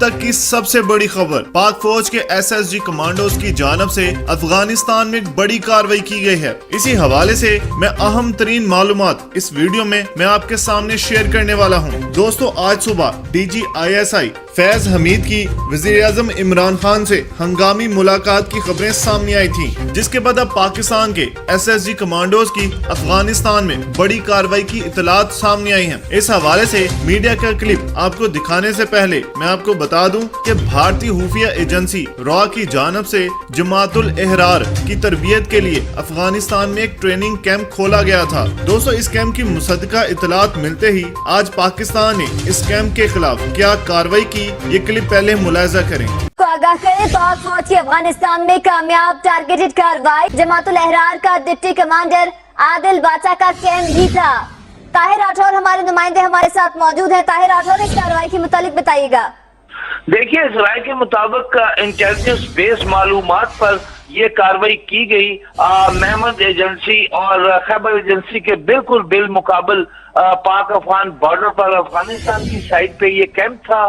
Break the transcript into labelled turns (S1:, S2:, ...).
S1: تک की सबसे बड़ी खबर, पाक फौज के SSG कमांडोज की जानब से अफगानिस्तान में एक बड़ी कार्रवाई की गई है। इसी हवाले से मैं अहम तरीन मालूमात इस वीडियो में मैं आपके सामने शेयर करने वाला हूँ। दोस्तों, आज सुबह DGISI फैज हमीद की वज़ीर-ए-आज़म इमरान खान से हंगामी मुलाकात की खबरें सामने आई थी, जिसके बाद अब पाकिस्तान के SSG कमांडोज की अफगानिस्तान में बड़ी कार्रवाई की इतलात सामने आई हैं। इस हवाले से मीडिया का क्लिप आपको दिखाने से पहले मैं आपको बता दूं कि भारतीय खुफिया एजेंसी रॉ की जानब से जमातुल एहरार की तरबियत के लिए अफगानिस्तान में एक ट्रेनिंग कैंप खोला गया था। दोस्तों, इस कैंप की मुसद्दका इतलात मिलते ही आज पाकिस्तान ने इस कैंप के खिलाफ क्या कार्रवाई की, ये क्लिप पहले मुलाहिजा करें।
S2: को आगाह करें, पाक फौज की अफगानिस्तान में कामयाब टारगेटेड कार्रवाई। जमातुल एहरार का डिप्टी कमांडर आदिल बाचा का कैंप भी था। ताहिर राठौर हमारे नुमाइंदे हमारे साथ मौजूद है। ताहिर राठौर, इस कार्रवाई के मुतालिक बताइएगा।
S3: देखिए, इस राय के मुताबिक इंटेलिजेंस बेस मालूमात पर ये कार्रवाई की गई। महमद एजेंसी और खैबर एजेंसी के बिल्कुल बिल मुकाबल पाक अफगान बॉर्डर पर अफगानिस्तान की साइड पे ये कैंप था।